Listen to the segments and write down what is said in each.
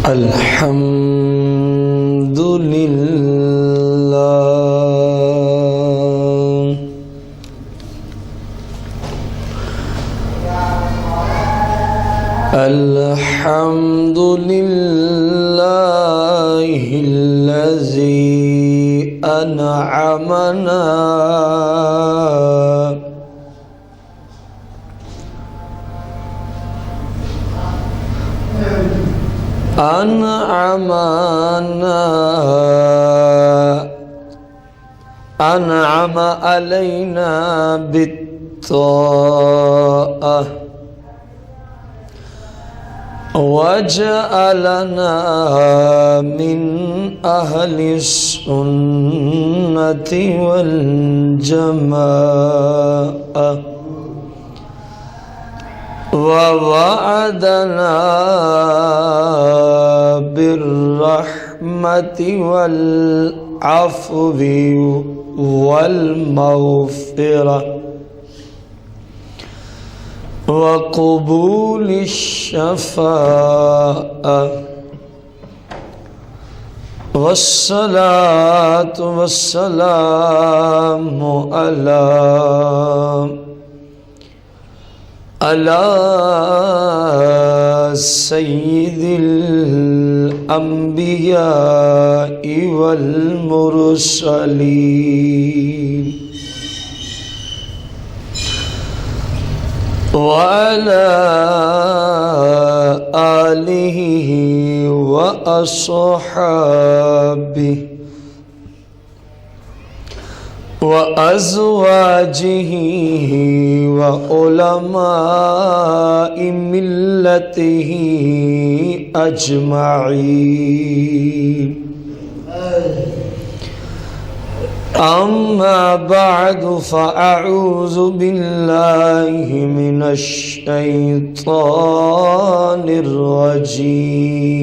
الحمد لله الحمد لله الذي أنعمنا أنعم علينا بالطاعة وجعلنا من أهل السنة والجماعة ووعدنا بالرحمة والعفو والمغفرة وقبول الشفاعة والصلاة والسلام على سيد الأنبياء والمرسلين وعلى آله وأصحابه وأزواجه وعلماء ملته أجمعين أما بعد فأعوذ بالله من الشيطان الرجيم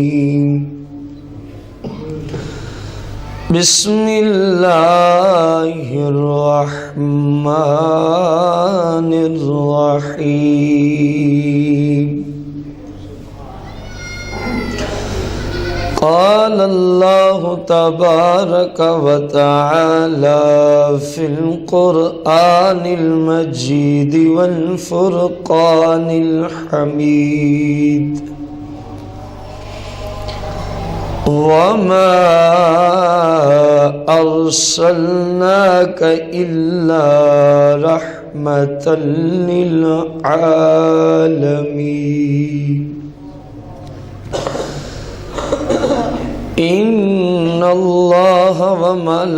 بسم الله الرحمن الرحيم قال الله تبارك وتعالى في القرآن المجيد والفرقان الحميد وما أرسلناك إلا رحمة للعالمين إن الله وملائكته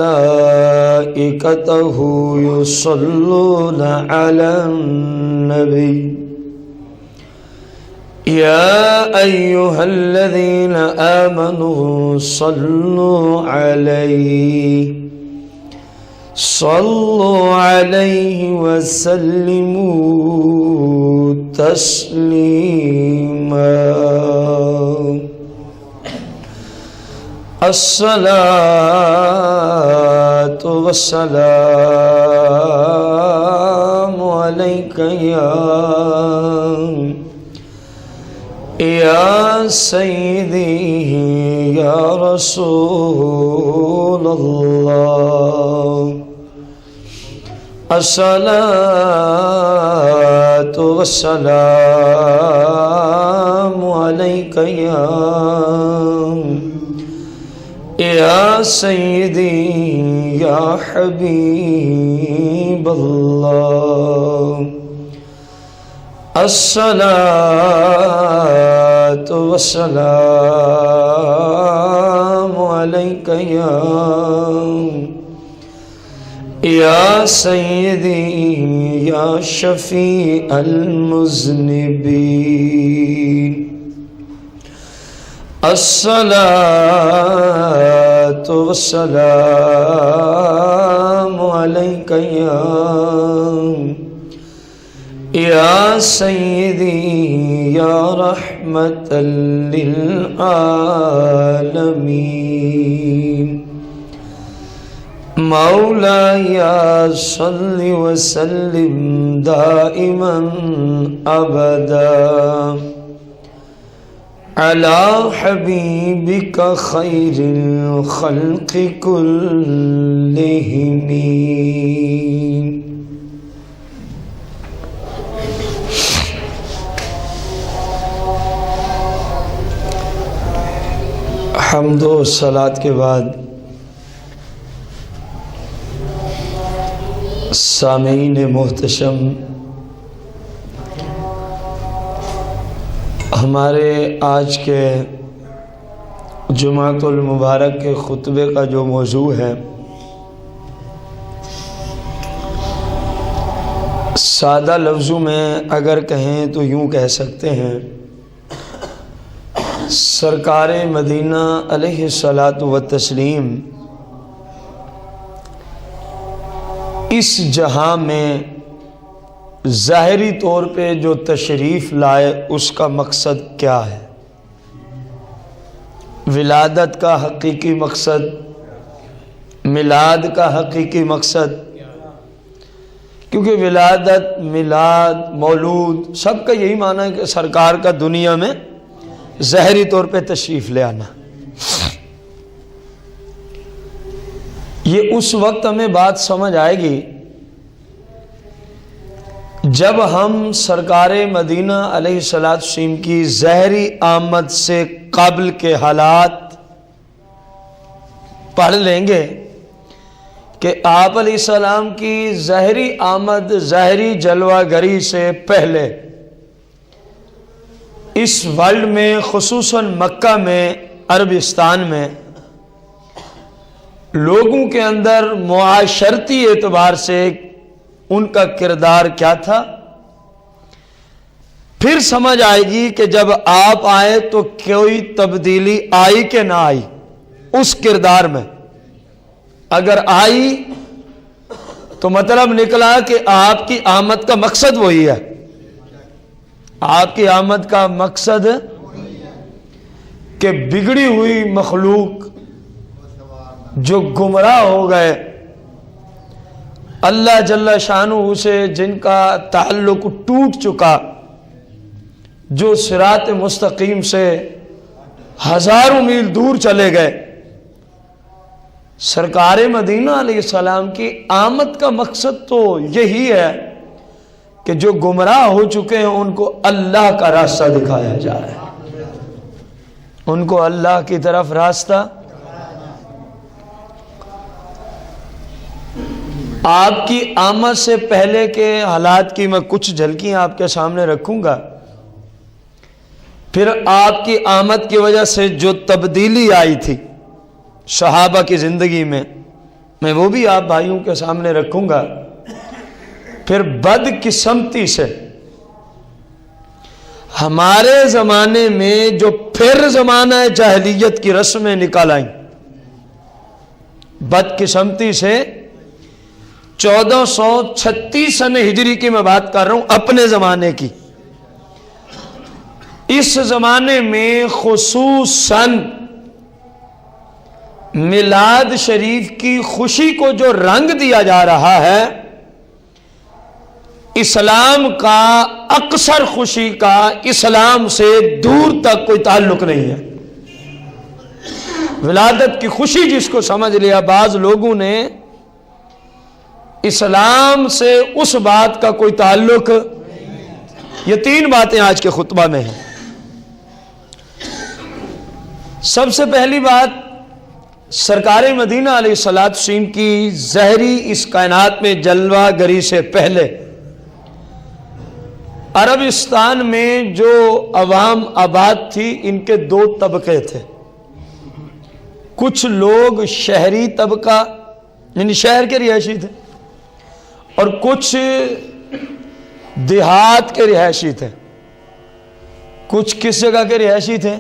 يصلون على النبي يا أيها الذين آمنوا صلوا عليه وسلموا تسليما الصلاة والسلام عليك يا سيدي يا رسول الله الصلاة والسلام عليك يا سيدي يا حبيب الله الصلاة والسلام عليك يا سيدي يا شفيع المذنبين الصلاة والسلام عليك يا سيدي يا رحمة للعالمين مولاي صل وسلم دائما أبدا على حبيبك خير الخلق كلهم. حمد و صلات کے بعد سامعین محتشم، ہمارے آج کے جمعۃ المبارک کے خطبے کا جو موضوع ہے، سادہ لفظوں میں اگر کہیں تو یوں کہہ سکتے ہیں، سرکار مدینہ علیہ الصلاۃ والتسلیم اس جہاں میں ظاہری طور پہ جو تشریف لائے اس کا مقصد کیا ہے؟ ولادت کا حقیقی مقصد، میلاد کا حقیقی مقصد، کیونکہ ولادت، میلاد، مولود سب کا یہی معنی ہے کہ سرکار کا دنیا میں ظاہری طور پہ تشریف لے آنا۔ یہ اس وقت ہمیں بات سمجھ آئے گی جب ہم سرکار مدینہ علیہ الصلوۃ والسلام کی ظاہری آمد سے قبل کے حالات پڑھ لیں گے کہ آپ علیہ السلام کی ظاہری آمد، ظاہری جلوہ گری سے پہلے اس ورلڈ میں، خصوصاً مکہ میں، عربستان میں لوگوں کے اندر معاشرتی اعتبار سے ان کا کردار کیا تھا۔ پھر سمجھ آئے گی کہ جب آپ آئے تو کوئی تبدیلی آئی کہ نہ آئی اس کردار میں۔ اگر آئی تو مطلب نکلا کہ آپ کی آمد کا مقصد وہی ہے۔ آپ کی آمد کا مقصد کہ بگڑی ہوئی مخلوق جو گمراہ ہو گئے، اللہ جل شانہ سے جن کا تعلق ٹوٹ چکا، جو صراط مستقیم سے ہزاروں میل دور چلے گئے، سرکار مدینہ علیہ السلام کی آمد کا مقصد تو یہی ہے کہ جو گمراہ ہو چکے ہیں ان کو اللہ کا راستہ دکھایا جائے، ان کو اللہ کی طرف راستہ۔ آپ کی آمد سے پہلے کے حالات کی میں کچھ جھلکیاں آپ کے سامنے رکھوں گا، پھر آپ کی آمد کی وجہ سے جو تبدیلی آئی تھی صحابہ کی زندگی میں وہ بھی آپ بھائیوں کے سامنے رکھوں گا، پھر بدقسمتی سے ہمارے زمانے میں جو پھر زمانہ جاہلیت کی رسمیں نکال آئیں، بدقسمتی سے 1436 سن ہجری کی میں بات کر رہا ہوں، اپنے زمانے کی۔ اس زمانے میں خصوصاً میلاد شریف کی خوشی کو جو رنگ دیا جا رہا ہے، اسلام کا اکثر خوشی کا اسلام سے دور تک کوئی تعلق نہیں ہے۔ ولادت کی خوشی جس کو سمجھ لیا بعض لوگوں نے، اسلام سے اس بات کا کوئی تعلق۔ یہ 3 باتیں آج کے خطبہ میں ہیں۔ سب سے پہلی بات، سرکار مدینہ علیہ الصلوۃ والسلام کی ظاہری اس کائنات میں جلوہ گری سے پہلے عربستان میں جو عوام آباد تھی، ان کے 2 طبقے تھے۔ کچھ لوگ شہری طبقہ یعنی شہر کے رہائشی تھے، اور کچھ دیہات کے رہائشی تھے۔ کچھ کس جگہ کے رہائشی تھے؟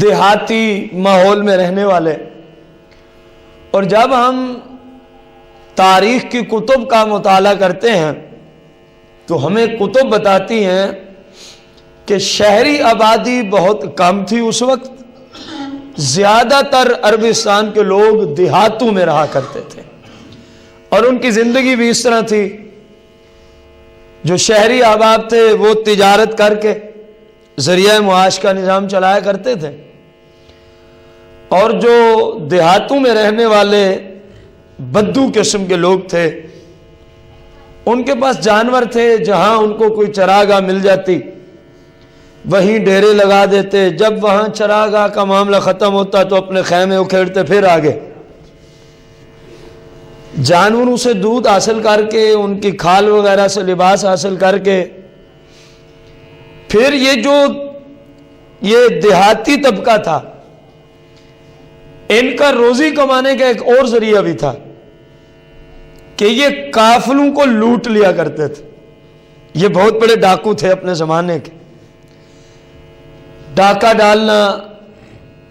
دیہاتی ماحول میں رہنے والے۔ اور جب ہم تاریخ کی کتب کا مطالعہ کرتے ہیں تو ہمیں کتب بتاتی ہیں کہ شہری آبادی بہت کم تھی اس وقت، زیادہ تر عربستان کے لوگ دیہاتوں میں رہا کرتے تھے، اور ان کی زندگی بھی اس طرح تھی۔ جو شہری احباب تھے وہ تجارت کر کے ذریعہ معاش کا نظام چلایا کرتے تھے، اور جو دیہاتوں میں رہنے والے بدو قسم کے لوگ تھے ان کے پاس جانور تھے، جہاں ان کو کوئی چراگاہ مل جاتی وہیں ڈیرے لگا دیتے، جب وہاں چراگاہ کا معاملہ ختم ہوتا تو اپنے خیمے اکھیڑتے پھر آگے، جانوروں سے دودھ حاصل کر کے ان کی کھال وغیرہ سے لباس حاصل کر کے پھر یہ دیہاتی طبقہ تھا، ان کا روزی کمانے کا ایک اور ذریعہ بھی تھا کہ یہ قافلوں کو لوٹ لیا کرتے تھے۔ یہ بہت بڑے ڈاکو تھے اپنے زمانے کے، ڈاکہ ڈالنا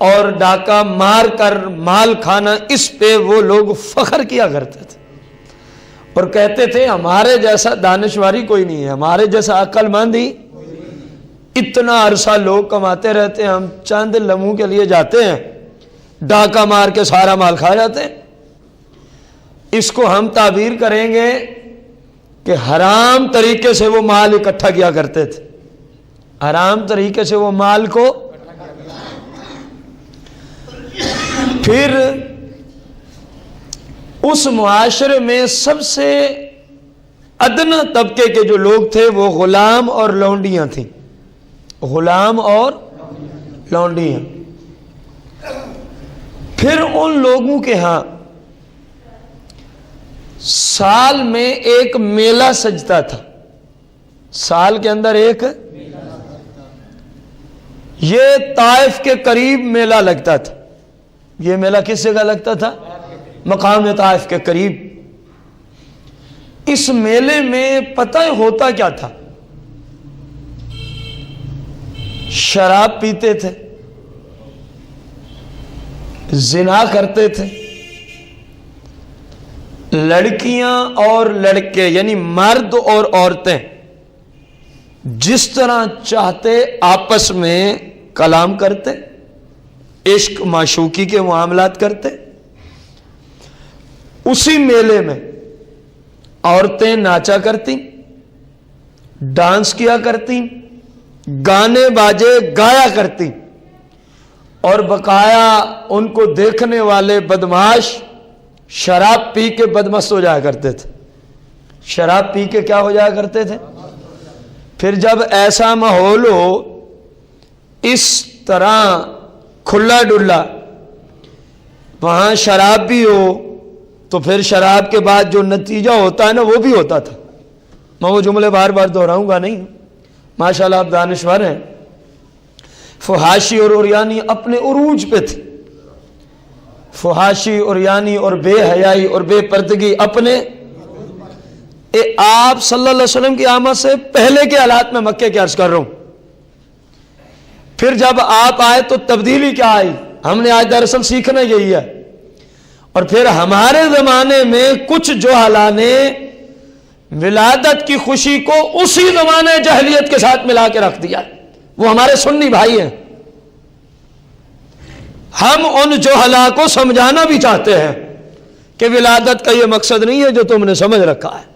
اور ڈاکہ مار کر مال کھانا، اس پہ وہ لوگ فخر کیا کرتے تھے اور کہتے تھے ہمارے جیسا دانشوری کوئی نہیں ہے، ہمارے جیسا عقل مند ہی، اتنا عرصہ لوگ کماتے رہتے ہیں، ہم چند لمحوں کے لیے جاتے ہیں ڈاکہ مار کے سارا مال کھا جاتے ہیں۔ اس کو ہم تعبیر کریں گے کہ حرام طریقے سے وہ مال اکٹھا کیا کرتے تھے، حرام طریقے سے وہ مال کو۔ پھر اس معاشرے میں سب سے ادنا طبقے کے جو لوگ تھے وہ غلام اور لونڈیاں تھیں، غلام اور لونڈیاں۔ پھر ان لوگوں کے ہاں سال میں ایک میلہ سجتا تھا، سال کے اندر ایک یہ طائف کے قریب میلہ لگتا تھا۔ یہ میلہ کس جگہ لگتا تھا؟ مقام طائف کے قریب۔ اس میلے میں پتہ ہوتا کیا تھا؟ شراب پیتے تھے، زنا کرتے تھے، لڑکیاں اور لڑکے یعنی مرد اور عورتیں جس طرح چاہتے آپس میں کلام کرتے، عشق معشوقی کے معاملات کرتے۔ اسی میلے میں عورتیں ناچا کرتی، ڈانس کیا کرتی، گانے باجے گایا کرتی، اور بقایا ان کو دیکھنے والے بدماش شراب پی کے بدمست ہو جایا کرتے تھے، شراب پی کے کیا ہو جایا کرتے تھے۔ پھر جب ایسا ماحول ہو، اس طرح کھلا ڈلا، وہاں شراب بھی ہو، تو پھر شراب کے بعد جو نتیجہ ہوتا ہے نا وہ بھی ہوتا تھا۔ میں وہ جملے بار بار دہراؤں گا نہیں، ماشاءاللہ آپ دانشور ہیں۔ فحاشی اور عریانی اپنے عروج پہ تھی، فحاشی عریانی اور بے حیائی اور بے پردگی اپنے آپ صلی اللہ علیہ وسلم کی آمد سے پہلے کے حالات میں مکے کے عرض کر رہا ہوں۔ پھر جب آپ آئے تو تبدیلی کیا آئی؟ ہم نے آج دراصل سیکھنا یہی ہے۔ اور پھر ہمارے زمانے میں کچھ جوہلا نے ولادت کی خوشی کو اسی زمانے جہلیت کے ساتھ ملا کے رکھ دیا، وہ ہمارے سنی بھائی ہیں۔ ہم ان جوہلا کو سمجھانا بھی چاہتے ہیں کہ ولادت کا یہ مقصد نہیں ہے جو تم نے سمجھ رکھا ہے،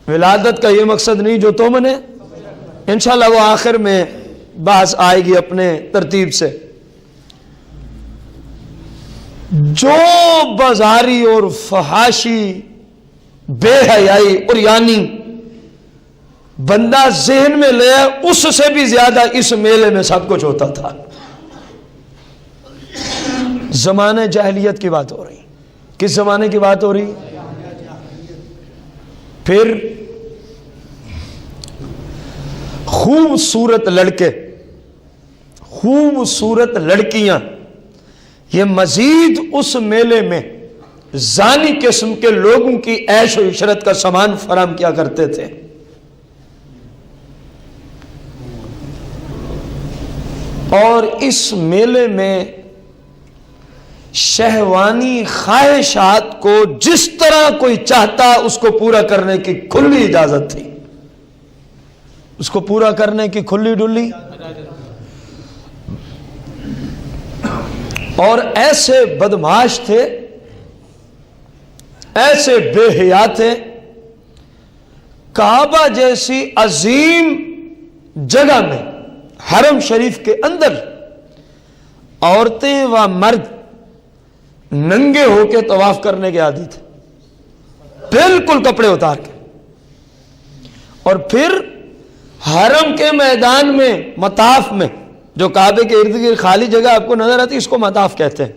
ولادت کا یہ مقصد نہیں جو تم نے، انشاءاللہ وہ آخر میں بحث آئے گی اپنے ترتیب سے۔ جو بازاری اور فحاشی بے حیائی اور یعنی بندہ ذہن میں لے اس سے بھی زیادہ اس میلے میں سب کچھ ہوتا تھا۔ زمانے جاہلیت کی بات ہو رہی، کس زمانے کی بات ہو رہی؟ پھر خوبصورت لڑکے، خوبصورت لڑکیاں، یہ مزید اس میلے میں زانی قسم کے لوگوں کی عیش و عشرت کا سامان فراہم کیا کرتے تھے۔ اور اس میلے میں شہوانی خواہشات کو جس طرح کوئی چاہتا اس کو پورا کرنے کی کھلی اجازت تھی، اس کو پورا کرنے کی کھلی ڈلی۔ اور ایسے بدماش تھے، ایسے بے حیا تھے، کعبہ جیسی عظیم جگہ میں حرم شریف کے اندر عورتیں و مرد ننگے ہو کے طواف کرنے کے عادی تھے، بالکل کپڑے اتار کے. اور پھر حرم کے میدان میں، مطاف میں، جو کعبے کے ارد گرد خالی جگہ آپ کو نظر آتی ہے، اس کو مطاف کہتے ہیں.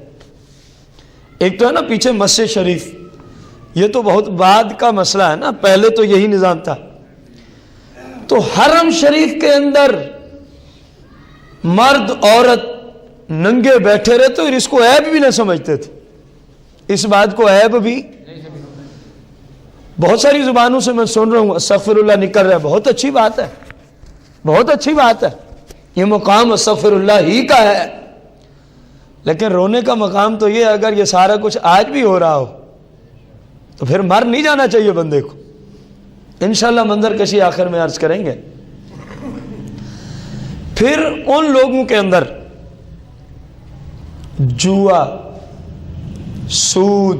ایک تو ہے نا پیچھے مسجد شریف، یہ تو بہت بعد کا مسئلہ ہے نا، پہلے تو یہی نظام تھا. تو حرم شریف کے اندر مرد عورت ننگے بیٹھے رہتے اور اس کو عیب بھی نہ سمجھتے تھے. اس بات کو عیب بھی بہت ساری زبانوں سے میں سن رہا ہوں استغفر اللہ نکل رہا ہے. بہت اچھی بات ہے، بہت اچھی بات ہے. یہ مقام استغفر اللہ ہی کا ہے. لیکن رونے کا مقام تو یہ ہے، اگر یہ سارا کچھ آج بھی ہو رہا ہو تو پھر مر نہیں جانا چاہیے بندے کو. انشاءاللہ منظر کشی آخر میں عرض کریں گے. پھر ان لوگوں کے اندر جوا، سود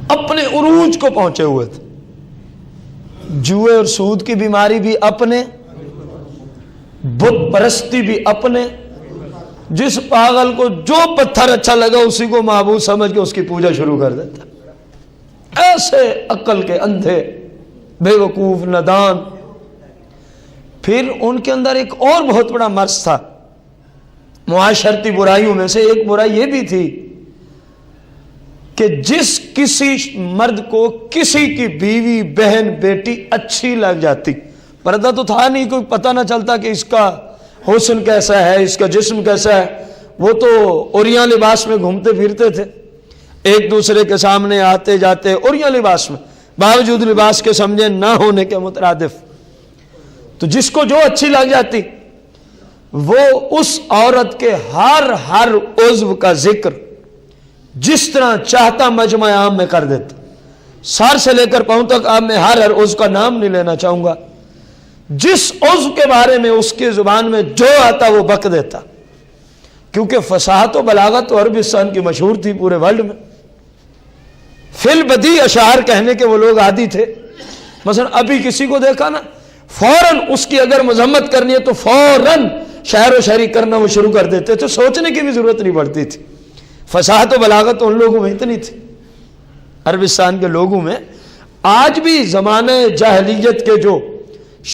اپنے عروج کو پہنچے ہوئے تھے. جوئے اور سود کی بیماری بھی اپنے، بت پرستی بھی اپنے. جس پاگل کو جو پتھر اچھا لگا اسی کو معبود سمجھ کے اس کی پوجا شروع کر دیتا. ایسے عقل کے اندھے، بے وقوف، نادان. پھر ان کے اندر ایک اور بہت بڑا مرض تھا. معاشرتی برائیوں میں سے ایک برائی یہ بھی تھی کہ جس کسی مرد کو کسی کی بیوی، بہن، بیٹی اچھی لگ جاتی، پردہ تو تھا نہیں، کوئی پتہ نہ چلتا کہ اس کا حسن کیسا ہے، اس کا جسم کیسا ہے. وہ تو اوریاں لباس میں گھومتے پھرتے تھے، ایک دوسرے کے سامنے آتے جاتے اوریاں لباس میں، باوجود لباس کے سمجھے نہ ہونے کے مترادف. تو جس کو جو اچھی لگ جاتی وہ اس عورت کے ہر عضو کا ذکر جس طرح چاہتا مجمع عام میں کر دیتا. سر سے لے کر پاؤں تک اب میں ہر عضو کا نام نہیں لینا چاہوں گا. جس عضو کے بارے میں اس کی زبان میں جو آتا وہ بک دیتا. کیونکہ فصاحت و بلاغت تو عربستان کی مشہور تھی پورے ورلڈ میں. فی البدیہہ اشعار کہنے کے وہ لوگ عادی تھے. مثلا ابھی کسی کو دیکھا نا، فوراً اس کی اگر مذمت کرنی ہے تو فوراً شاعر و شاعری کرنا وہ شروع کر دیتے تھے، سوچنے کی بھی ضرورت نہیں پڑتی تھی. فصاحت و بلاغت ان لوگوں میں اتنی تھی عربستان کے لوگوں میں. آج بھی زمانے جاہلیت کے جو